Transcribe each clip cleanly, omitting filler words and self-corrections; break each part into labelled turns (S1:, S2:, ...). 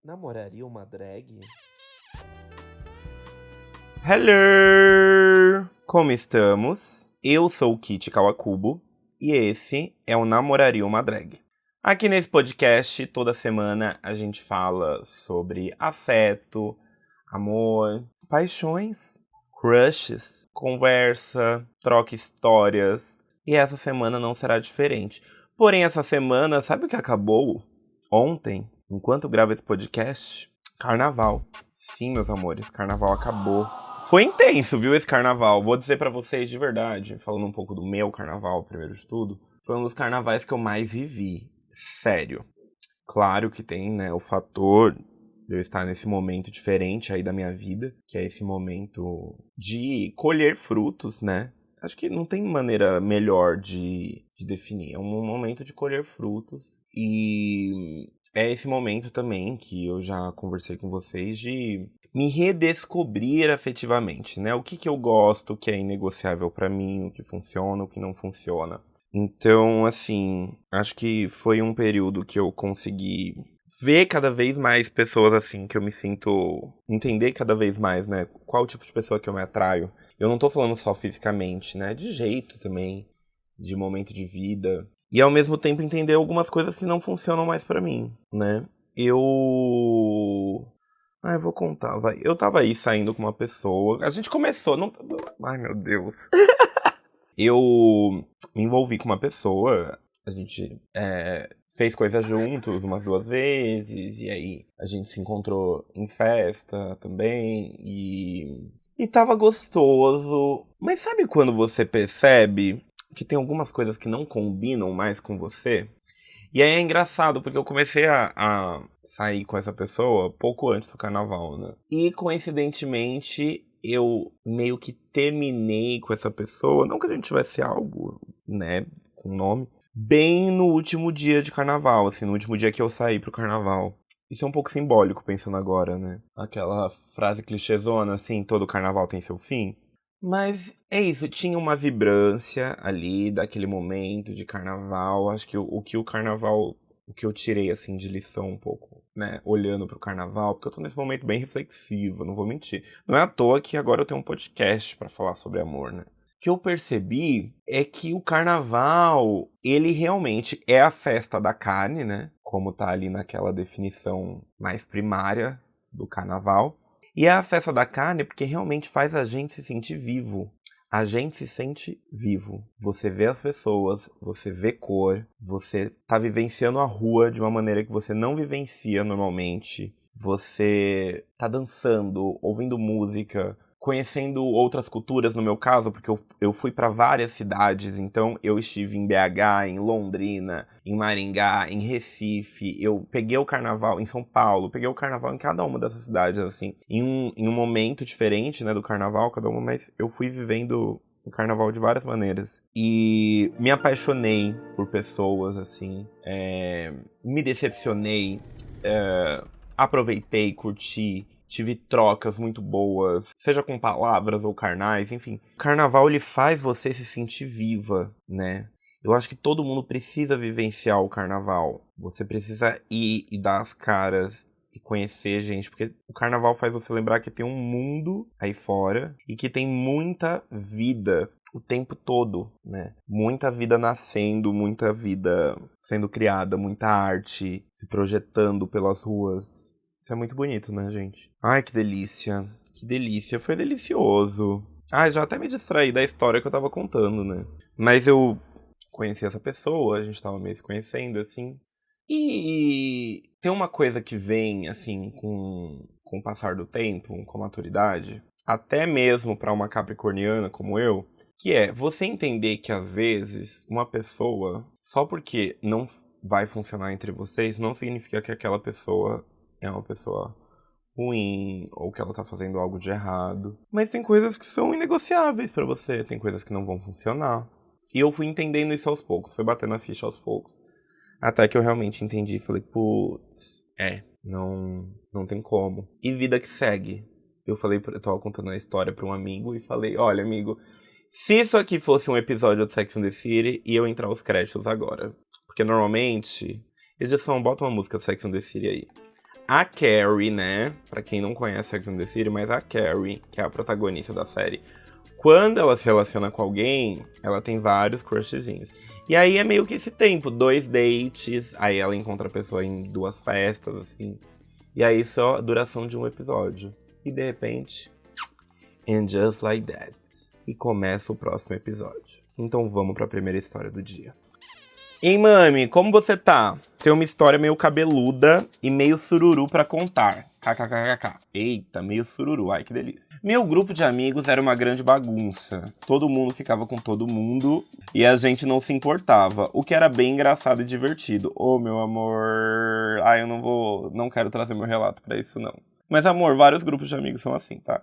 S1: Namoraria uma drag?
S2: Hello! Como estamos? Eu sou o Kit Kawakubo e esse é o Namoraria uma Drag. Aqui nesse podcast, toda semana a gente fala sobre afeto, amor, paixões, crushes, conversa, troca histórias. E essa semana não será diferente. Porém, essa semana, sabe o que acabou ontem, enquanto eu gravo esse podcast? Carnaval. Sim, meus amores, carnaval acabou. Foi intenso, viu, esse carnaval. Vou dizer pra vocês de verdade, falando um pouco do meu carnaval, primeiro de tudo. Foi um dos carnavais que eu mais vivi. Sério. Claro que tem, né, o fator de eu estar nesse momento diferente aí da minha vida, que é esse momento de colher frutos, né? Acho que não tem maneira melhor de definir. É um momento de colher frutos. E é esse momento também que eu já conversei com vocês de me redescobrir afetivamente, né? O que eu gosto, o que é inegociável pra mim, o que funciona, o que não funciona. Então, assim, acho que foi um período que eu consegui ver cada vez mais pessoas assim, que eu me sinto... Entender cada vez mais, né? Qual tipo de pessoa que eu me atraio. Eu não tô falando só fisicamente, né? De jeito também, de momento de vida. E ao mesmo tempo entender algumas coisas que não funcionam mais pra mim, né? Eu vou contar, vai. Eu tava aí saindo com uma pessoa. A gente começou, não... Ai, meu Deus. Eu me envolvi com uma pessoa, a gente fez coisas juntos umas 2 vezes, e aí a gente se encontrou em festa também, e tava gostoso. Mas sabe quando você percebe que tem algumas coisas que não combinam mais com você? E aí é engraçado, porque eu comecei a sair com essa pessoa pouco antes do carnaval, né? E coincidentemente eu meio que terminei com essa pessoa, não que a gente tivesse algo, né, com nome, bem no último dia de carnaval, assim, no último dia que eu saí pro carnaval. Isso é um pouco simbólico, pensando agora, né? Aquela frase clichêzona, assim, todo carnaval tem seu fim. Mas é isso, tinha uma vibrância ali daquele momento de carnaval. Acho que o carnaval, o que eu tirei assim de lição um pouco, né, olhando pro carnaval, porque eu tô nesse momento bem reflexivo, não vou mentir. Não é à toa que agora eu tenho um podcast pra falar sobre amor, né? O que eu percebi é que o carnaval, ele realmente é a festa da carne, né? Como tá ali naquela definição mais primária do carnaval. E é a festa da carne porque realmente faz a gente se sentir vivo. A gente se sente vivo. Você vê as pessoas, você vê cor, você tá vivenciando a rua de uma maneira que você não vivencia normalmente. Você tá dançando, ouvindo música, conhecendo outras culturas, no meu caso, porque eu fui para várias cidades, então eu estive em BH, em Londrina, em Maringá, em Recife, eu peguei o carnaval em São Paulo, peguei o carnaval em cada uma dessas cidades, assim, em um momento diferente, né, do carnaval, cada uma, mas eu fui vivendo o carnaval de várias maneiras. E me apaixonei por pessoas, assim, me decepcionei, aproveitei, curti, tive trocas muito boas, seja com palavras ou carnais, enfim. O carnaval, ele faz você se sentir viva, né? Eu acho que todo mundo precisa vivenciar o carnaval. Você precisa ir e dar as caras e conhecer gente, porque o carnaval faz você lembrar que tem um mundo aí fora e que tem muita vida o tempo todo, né? Muita vida nascendo, muita vida sendo criada, muita arte se projetando pelas ruas. Isso é muito bonito, né, gente? Ai, que delícia. Que delícia. Foi delicioso. Ai, já até me distraí da história que eu tava contando, né? Mas eu conheci essa pessoa, a gente tava meio se conhecendo, assim. E tem uma coisa que vem, assim, com o passar do tempo, com a maturidade, até mesmo pra uma capricorniana como eu, que é você entender que às vezes uma pessoa, só porque não vai funcionar entre vocês, não significa que aquela pessoa é uma pessoa ruim ou que ela tá fazendo algo de errado. Mas tem coisas que são inegociáveis pra você, tem coisas que não vão funcionar. E eu fui entendendo isso aos poucos, fui batendo a ficha aos poucos. Até que eu realmente entendi e falei, putz, não tem como. E vida que segue. Eu tava contando a história pra um amigo e falei, olha, amigo, se isso aqui fosse um episódio de Sex and the City, ia eu entrar os créditos agora. Porque normalmente, edição, bota uma música Sex and the City aí. A Carrie, né? Pra quem não conhece Sex and the City, mas a Carrie, que é a protagonista da série, quando ela se relaciona com alguém, ela tem vários crushzinhos. E aí é meio que esse tempo, 2 dates, aí ela encontra a pessoa em 2 festas, assim. E aí só a duração de um episódio. E de repente, and just like that. E começa o próximo episódio. Então vamos pra primeira história do dia. Ei, mami, como você tá? Tem uma história meio cabeluda e meio sururu pra contar. KKKKK. Eita, meio sururu, ai que delícia. Meu grupo de amigos era uma grande bagunça. Todo mundo ficava com todo mundo e a gente não se importava, o que era bem engraçado e divertido. Ô, meu amor... Ai, eu não quero trazer meu relato pra isso, não. Mas, amor, vários grupos de amigos são assim, tá?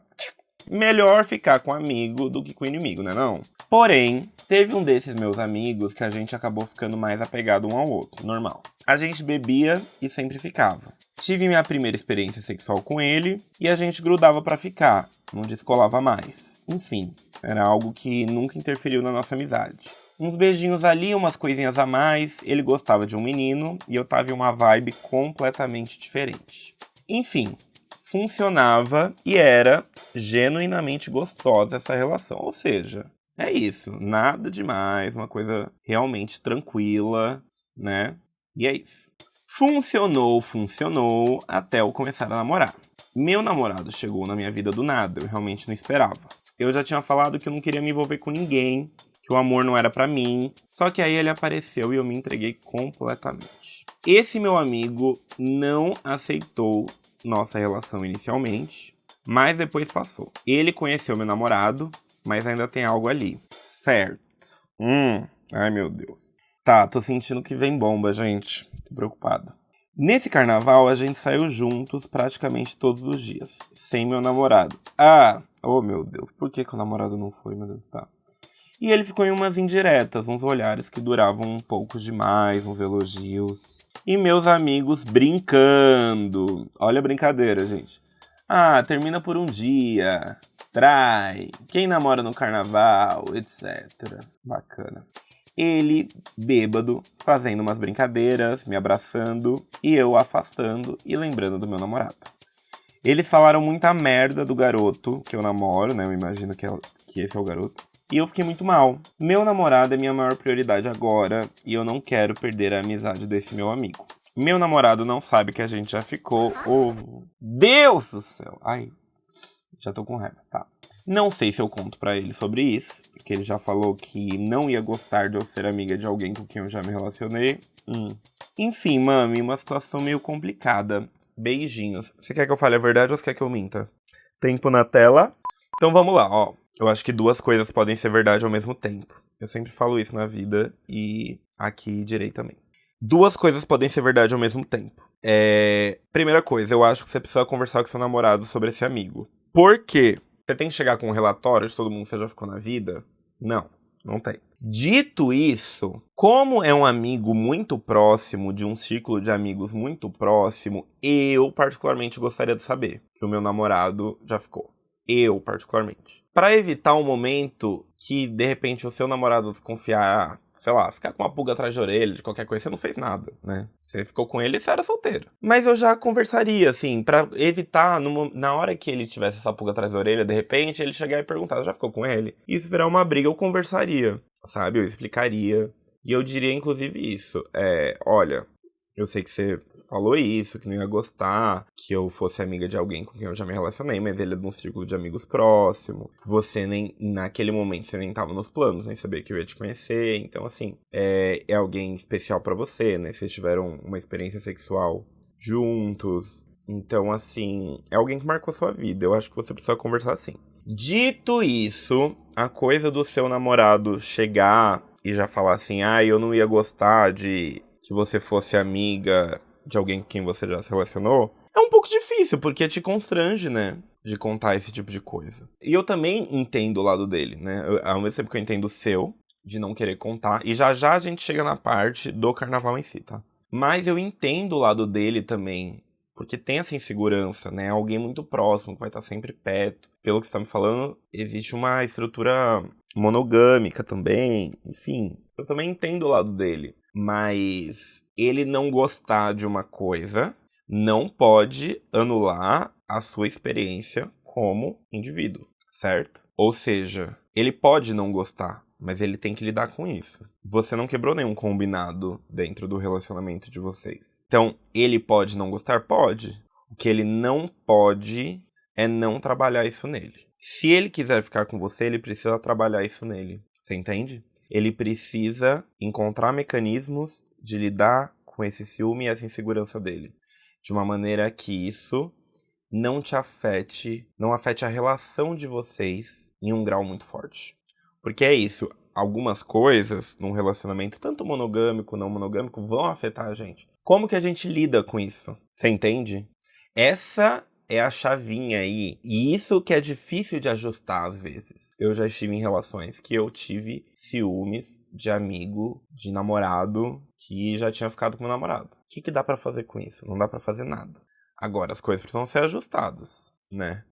S2: Melhor ficar com amigo do que com inimigo, né não? Porém, teve um desses meus amigos que a gente acabou ficando mais apegado um ao outro, normal. A gente bebia e sempre ficava. Tive minha primeira experiência sexual com ele e a gente grudava pra ficar, não descolava mais. Enfim, era algo que nunca interferiu na nossa amizade. Uns beijinhos ali, umas coisinhas a mais, ele gostava de um menino e eu tava em uma vibe completamente diferente. Enfim, funcionava e era genuinamente gostosa essa relação. Ou seja, é isso, nada demais, uma coisa realmente tranquila, né? E é isso. Funcionou até eu começar a namorar. Meu namorado chegou na minha vida do nada, eu realmente não esperava. Eu já tinha falado que eu não queria me envolver com ninguém, que o amor não era pra mim, só que aí ele apareceu e eu me entreguei completamente. Esse meu amigo não aceitou nossa relação inicialmente, mas depois passou. Ele conheceu meu namorado, mas ainda tem algo ali. Certo. Ai meu Deus. Tá, tô sentindo que vem bomba, gente. Tô preocupado. Nesse carnaval, a gente saiu juntos praticamente todos os dias, sem meu namorado. Oh meu Deus, por que o namorado não foi, meu Deus, tá. E ele ficou em umas indiretas, uns olhares que duravam um pouco demais, uns elogios. E meus amigos brincando. Olha a brincadeira, gente. Termina por um dia. Trai. Quem namora no carnaval, etc. Bacana. Ele, bêbado, fazendo umas brincadeiras, me abraçando. E eu afastando e lembrando do meu namorado. Eles falaram muita merda do garoto que eu namoro, né? Eu imagino que esse é o garoto. E eu fiquei muito mal. Meu namorado é minha maior prioridade agora e eu não quero perder a amizade desse meu amigo. Meu namorado não sabe que a gente já ficou. Oh, Deus do céu! Ai, já tô com raiva, tá. Não sei se eu conto pra ele sobre isso, porque ele já falou que não ia gostar de eu ser amiga de alguém com quem eu já me relacionei. Enfim, mami, uma situação meio complicada. Beijinhos. Você quer que eu fale a verdade ou você quer que eu minta? Tempo na tela. Então vamos lá, ó. Eu acho que 2 coisas podem ser verdade ao mesmo tempo. Eu sempre falo isso na vida e aqui direi também. 2 coisas podem ser verdade ao mesmo tempo. Primeira coisa, eu acho que você precisa conversar com seu namorado sobre esse amigo. Por quê? Você tem que chegar com um relatório de todo mundo que você já ficou na vida? Não tem. Dito isso, como é um amigo muito próximo, de um círculo de amigos muito próximo, eu particularmente gostaria de saber que o meu namorado já ficou. Eu, particularmente. Pra evitar um momento que, de repente, o seu namorado desconfiar, sei lá, ficar com uma pulga atrás da orelha, de qualquer coisa, você não fez nada, né? Você ficou com ele e você era solteiro. Mas eu já conversaria, assim, pra evitar, na hora que ele tivesse essa pulga atrás da orelha, de repente, ele chegar e perguntar, já ficou com ele? E isso virar uma briga, eu conversaria, sabe? Eu explicaria. E eu diria, inclusive, isso. Olha... Eu sei que você falou isso, que não ia gostar, que eu fosse amiga de alguém com quem eu já me relacionei, mas ele é de um círculo de amigos próximo. Você nem, naquele momento, você nem tava nos planos, nem sabia que eu ia te conhecer. Então, assim, é alguém especial pra você, né? Vocês tiveram uma experiência sexual juntos. Então, assim, é alguém que marcou sua vida. Eu acho que você precisa conversar assim. Dito isso, a coisa do seu namorado chegar e já falar assim, eu não ia gostar de... que você fosse amiga de alguém com quem você já se relacionou, é um pouco difícil, porque te constrange, né? De contar esse tipo de coisa. E eu também entendo o lado dele, né? Ao mesmo tempo que eu entendo o seu, de não querer contar. E já já a gente chega na parte do carnaval em si, tá? Mas eu entendo o lado dele também, porque tem essa insegurança, né? Alguém muito próximo, que vai estar sempre perto. Pelo que você tá me falando, existe uma estrutura monogâmica também, enfim. Eu também entendo o lado dele. Mas ele não gostar de uma coisa não pode anular a sua experiência como indivíduo, certo? Ou seja, ele pode não gostar, mas ele tem que lidar com isso. Você não quebrou nenhum combinado dentro do relacionamento de vocês. Então, ele pode não gostar? Pode. O que ele não pode é não trabalhar isso nele. Se ele quiser ficar com você, ele precisa trabalhar isso nele. Você entende? Ele precisa encontrar mecanismos de lidar com esse ciúme e essa insegurança dele. De uma maneira que isso não te afete, não afete a relação de vocês em um grau muito forte. Porque é isso, algumas coisas num relacionamento, tanto monogâmico, não monogâmico, vão afetar a gente. Como que a gente lida com isso? Você entende? Essa é a chavinha aí. E isso que é difícil de ajustar às vezes. Eu já estive em relações que eu tive ciúmes de amigo, de namorado, que já tinha ficado com o namorado. O que dá pra fazer com isso? Não dá pra fazer nada. Agora, as coisas precisam ser ajustadas, né?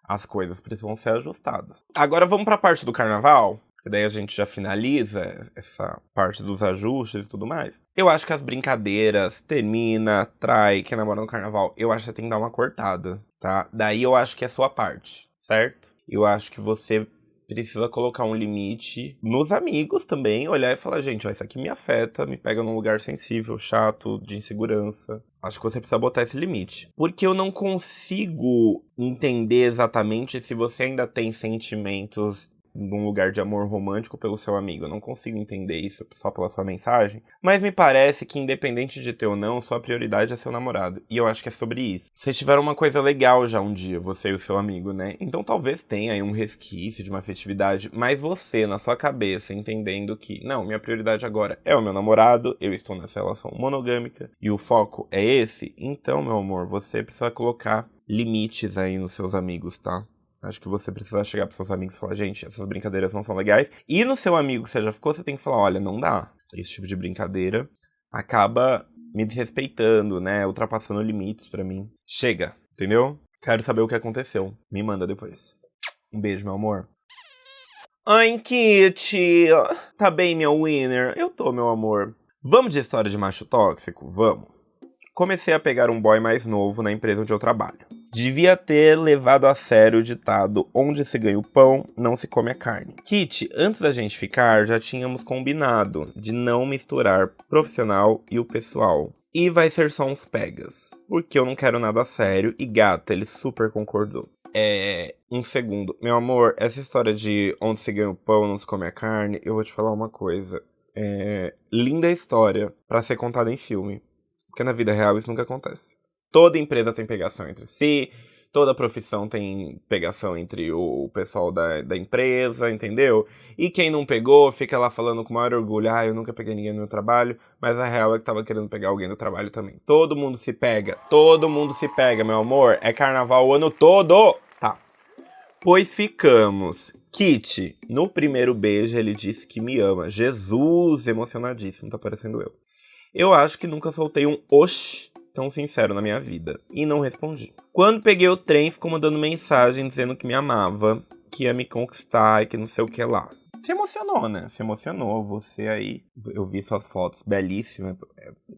S2: As coisas precisam ser ajustadas. Agora vamos pra parte do carnaval, que daí a gente já finaliza essa parte dos ajustes e tudo mais. Eu acho que as brincadeiras, termina, trai, quem namora no carnaval, eu acho que você tem que dar uma cortada, tá? Daí eu acho que é sua parte, certo? Eu acho que você precisa colocar um limite nos amigos também, olhar e falar, gente, ó, isso aqui me afeta, me pega num lugar sensível, chato, de insegurança. Acho que você precisa botar esse limite. Porque eu não consigo entender exatamente se você ainda tem sentimentos num lugar de amor romântico pelo seu amigo. Eu não consigo entender isso só pela sua mensagem. Mas me parece que, independente de ter ou não, sua prioridade é seu namorado. E eu acho que é sobre isso. Vocês tiveram uma coisa legal já um dia, você e o seu amigo, né? Então talvez tenha aí um resquício de uma afetividade. Mas você, na sua cabeça, entendendo que, não, minha prioridade agora é o meu namorado, eu estou nessa relação monogâmica e o foco é esse. Então, meu amor, você precisa colocar limites aí nos seus amigos, tá? Acho que você precisa chegar pros seus amigos e falar, gente, essas brincadeiras não são legais. E no seu amigo que você já ficou, você tem que falar, olha, não dá. Esse tipo de brincadeira acaba me desrespeitando, né? Ultrapassando limites pra mim. Chega, entendeu? Quero saber o que aconteceu. Me manda depois. Um beijo, meu amor. Ai, Kitty. Tá bem, meu winner? Eu tô, meu amor. Vamos de história de macho tóxico? Vamos. Comecei a pegar um boy mais novo na empresa onde eu trabalho. Devia ter levado a sério o ditado onde se ganha o pão, não se come a carne. Kitty, antes da gente ficar, já tínhamos combinado de não misturar profissional e o pessoal. E vai ser só uns pegas. Porque eu não quero nada sério e gata, ele super concordou. Um segundo. Meu amor, essa história de onde se ganha o pão, não se come a carne, eu vou te falar uma coisa. Linda história pra ser contada em filme. Porque na vida real isso nunca acontece. Toda empresa tem pegação entre si, toda profissão tem pegação entre o pessoal da empresa, entendeu? E quem não pegou fica lá falando com maior orgulho, eu nunca peguei ninguém no meu trabalho, mas a real é que tava querendo pegar alguém no trabalho também. Todo mundo se pega, meu amor, é carnaval o ano todo! Tá. Pois ficamos. Kitty, no primeiro beijo ele disse que me ama. Jesus, emocionadíssimo, tá parecendo eu. Eu acho que nunca soltei um oxi tão sincero na minha vida. E não respondi. Quando peguei o trem, ficou mandando mensagem dizendo que me amava, que ia me conquistar e que não sei o que lá. Se emocionou, né? Se emocionou. Você aí, eu vi suas fotos belíssimas.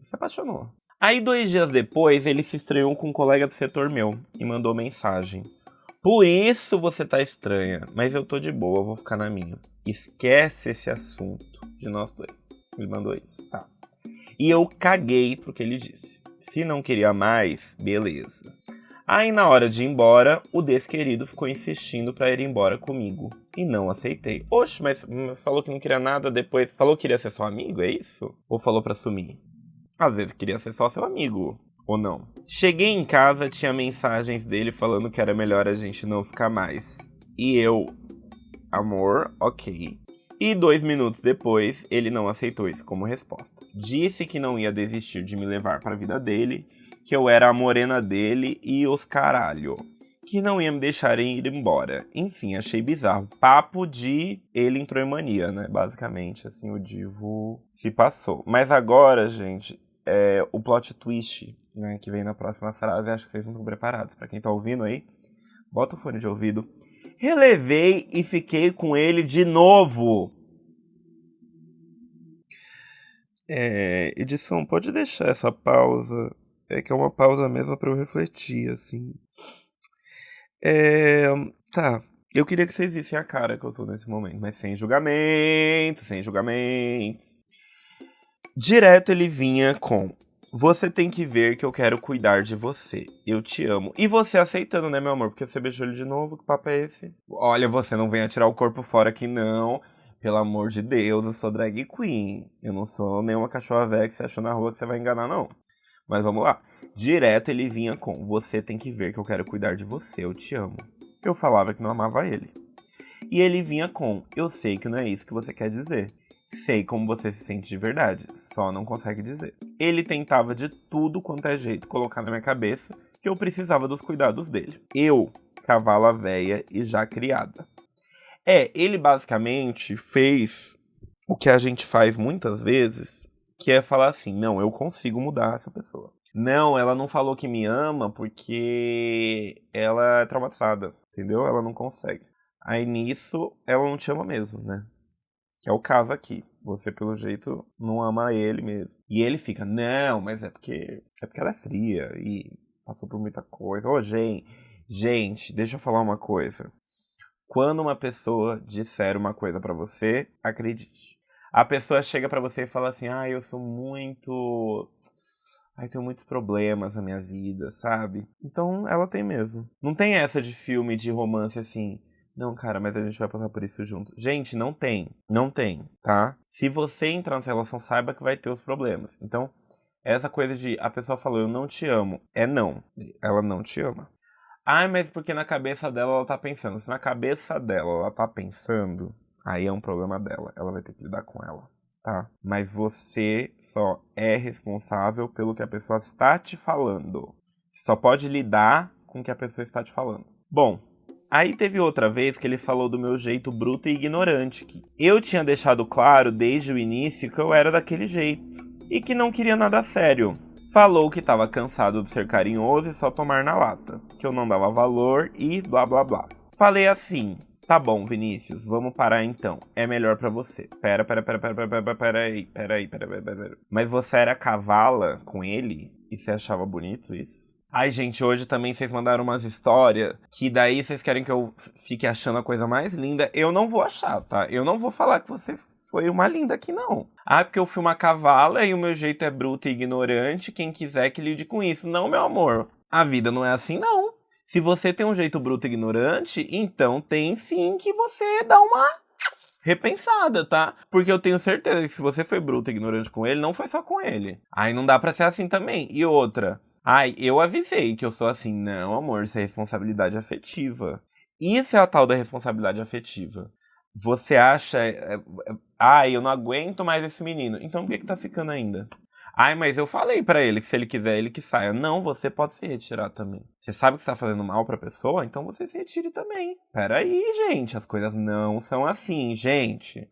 S2: Se apaixonou. Aí 2 dias depois, ele se estranhou com um colega do setor meu e mandou mensagem. Por isso você tá estranha, mas eu tô de boa, eu vou ficar na minha. Esquece esse assunto de nós dois. Ele mandou isso, tá. E eu caguei pro que ele disse. Se não queria mais, beleza. Aí na hora de ir embora, o desquerido ficou insistindo pra ir embora comigo. E não aceitei. Oxe, mas falou que não queria nada depois. Falou que queria ser só amigo, é isso? Ou falou pra sumir? Às vezes queria ser só seu amigo. Ou não. Cheguei em casa, tinha mensagens dele falando que era melhor a gente não ficar mais. E eu... Amor, ok. E 2 minutos depois, ele não aceitou isso como resposta. Disse que não ia desistir de me levar para a vida dele, que eu era a morena dele e os caralho. Que não ia me deixar ir embora. Enfim, achei bizarro. Papo de ele entrou em mania, né? Basicamente, assim, o divo se passou. Mas agora, gente, o plot twist, né, que vem na próxima frase, acho que vocês não estão preparados. Para quem tá ouvindo aí, bota o fone de ouvido. Relevei e fiquei com ele de novo. Edição, pode deixar essa pausa É que é uma pausa mesmo pra eu refletir, assim. Tá. Eu queria que vocês vissem a cara que eu tô nesse momento, mas sem julgamento, sem julgamento. Direto ele vinha com: você tem que ver que eu quero cuidar de você. Eu te amo. E você aceitando, né, meu amor? Porque você beijou ele de novo, que papo é esse? Olha, você não venha tirar o corpo fora aqui, não. Pelo amor de Deus, eu sou drag queen. Eu não sou nenhuma cachorra velha que você achou na rua que você vai enganar, não. Mas vamos lá. Direto ele vinha com: você tem que ver que eu quero cuidar de você. Eu te amo. Eu falava que não amava ele. E ele vinha com: eu sei que não é isso que você quer dizer. Sei como você se sente de verdade, só não consegue dizer. Ele tentava de tudo quanto é jeito colocar na minha cabeça que eu precisava dos cuidados dele. Eu, cavala véia e já criada. Ele basicamente fez o que a gente faz muitas vezes, que é falar assim: não, eu consigo mudar essa pessoa. Não, ela não falou que me ama porque ela é traumatizada, entendeu? Ela não consegue. Aí nisso, ela não te ama mesmo, né? Que é o caso aqui. Você, pelo jeito, não ama ele mesmo. E ele fica: não, mas é porque ela é fria e passou por muita coisa. Ô, gente, deixa eu falar uma coisa. Quando uma pessoa disser uma coisa pra você, acredite. A pessoa chega pra você e fala assim: eu sou muito... tenho muitos problemas na minha vida, sabe? Então, ela tem mesmo. Não tem essa de filme de romance assim: não, cara, mas a gente vai passar por isso junto. Gente, não tem. Não tem, tá? Se você entrar nessa relação, saiba que vai ter os problemas. Então, essa coisa de a pessoa falou: eu não te amo. É não. Ela não te ama. Mas porque na cabeça dela ela tá pensando. Se na cabeça dela ela tá pensando, aí é um problema dela. Ela vai ter que lidar com ela, tá? Mas você só é responsável pelo que a pessoa está te falando. Você só pode lidar com o que a pessoa está te falando. Bom, aí teve outra vez que ele falou do meu jeito bruto e ignorante, que eu tinha deixado claro desde o início que eu era daquele jeito e que não queria nada sério. Falou que estava cansado de ser carinhoso e só tomar na lata, que eu não dava valor e blá blá blá. Falei assim: tá bom, Vinícius, vamos parar então. É melhor pra você. Peraí. Mas você era cavala com ele e você achava bonito isso? Ai, gente, hoje também vocês mandaram umas histórias que daí vocês querem que eu fique achando a coisa mais linda. Eu não vou achar, tá? Eu não vou falar que você foi uma linda aqui, não. Porque eu fui uma cavala e o meu jeito é bruto e ignorante. Quem quiser que lide com isso. Não, meu amor. A vida não é assim, não. Se você tem um jeito bruto e ignorante, então tem sim que você dá uma repensada, tá? Porque eu tenho certeza que se você foi bruto e ignorante com ele, não foi só com ele. Aí não dá pra ser assim também. E outra... eu avisei que eu sou assim. Não, amor, isso é responsabilidade afetiva. Isso é a tal da responsabilidade afetiva. Você acha... eu não aguento mais esse menino. Então por que tá ficando ainda? Mas eu falei pra ele que se ele quiser, ele que saia. Não, você pode se retirar também. Você sabe que você tá fazendo mal pra pessoa? Então você se retire também. Peraí, gente. As coisas não são assim, gente.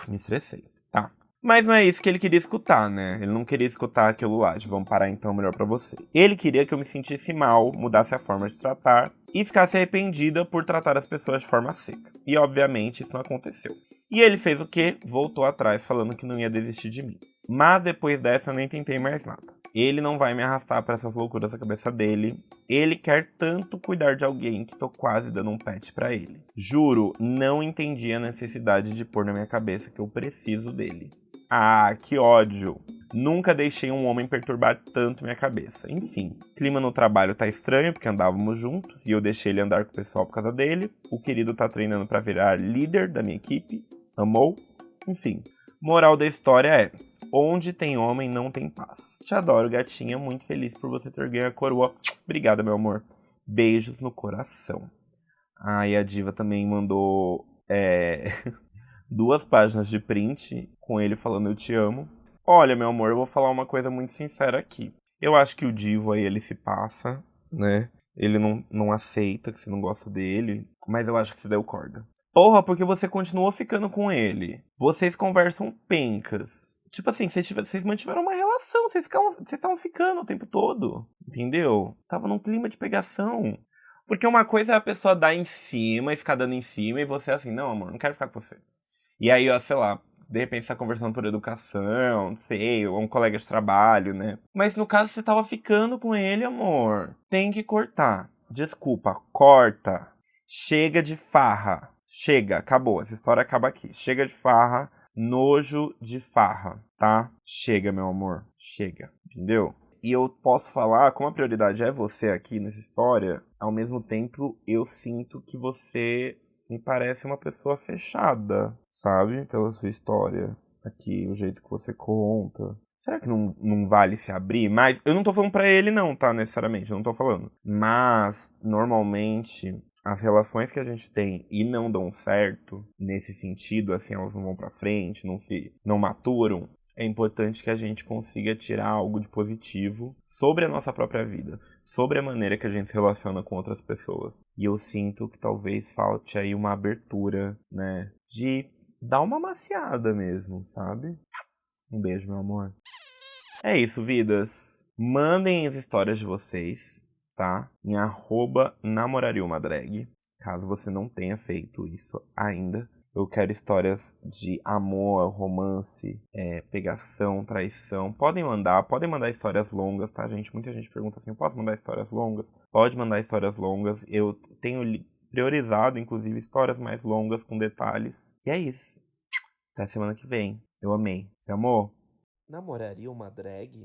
S2: Me estressei, tá? Mas não é isso que ele queria escutar, né? Ele não queria escutar aquilo lá de vamos parar então, melhor pra você. Ele queria que eu me sentisse mal, mudasse a forma de tratar e ficasse arrependida por tratar as pessoas de forma seca. E obviamente isso não aconteceu. E ele fez o quê? Voltou atrás falando que não ia desistir de mim. Mas depois dessa eu nem tentei mais nada. Ele não vai me arrastar pra essas loucuras da cabeça dele. Ele quer tanto cuidar de alguém que tô quase dando um pet pra ele. Juro, não entendi a necessidade de pôr na minha cabeça que eu preciso dele. Que ódio. Nunca deixei um homem perturbar tanto minha cabeça. Enfim, clima no trabalho tá estranho porque andávamos juntos e eu deixei ele andar com o pessoal por causa dele. O querido tá treinando pra virar líder da minha equipe. Amou? Enfim, moral da história é: onde tem homem não tem paz. Te adoro, gatinha. Muito feliz por você ter ganho a coroa. Obrigada, meu amor. Beijos no coração. E a diva também mandou 2 páginas de print com ele falando eu te amo. Olha, meu amor, eu vou falar uma coisa muito sincera aqui. Eu acho que o divo aí, ele se passa, né? Ele não aceita que você não gosta dele, mas eu acho que você deu corda. Porra, porque você continuou ficando com ele. Vocês conversam pencas. Tipo assim, vocês mantiveram uma relação, vocês estavam ficando o tempo todo, entendeu? Tava num clima de pegação. Porque uma coisa é a pessoa dar em cima e ficar dando em cima e você assim: não, amor, não quero ficar com você. E aí, sei lá, De repente você tá conversando por educação, não sei, ou um colega de trabalho, né? Mas no caso você tava ficando com ele, amor. Tem que cortar. Desculpa, corta. Chega de farra. Chega, acabou. Essa história acaba aqui. Chega de farra. Nojo de farra, tá? Chega, meu amor. Chega. Entendeu? E eu posso falar, como a prioridade é você aqui nessa história, ao mesmo tempo eu sinto que você me parece uma pessoa fechada, sabe? Pela sua história aqui, o jeito que você conta. Será que não vale se abrir? Mas eu não tô falando pra ele não, tá? Necessariamente, eu não tô falando. Mas, normalmente, as relações que a gente tem e não dão certo, nesse sentido, assim, elas não vão pra frente, não maturam, é importante que a gente consiga tirar algo de positivo sobre a nossa própria vida, sobre a maneira que a gente se relaciona com outras pessoas. E eu sinto que talvez falte aí uma abertura, né, de dar uma maciada mesmo, sabe? Um beijo, meu amor. É isso, vidas. Mandem as histórias de vocês, tá? Em @namorariaUmaDrag, caso você não tenha feito isso ainda. Eu quero histórias de amor, romance, pegação, traição. Podem mandar histórias longas, tá, gente? Muita gente pergunta assim, eu posso mandar histórias longas? Pode mandar histórias longas. Eu tenho priorizado, inclusive, histórias mais longas com detalhes. E é isso. Até semana que vem. Eu amei. Você amou?
S1: Namoraria uma drag?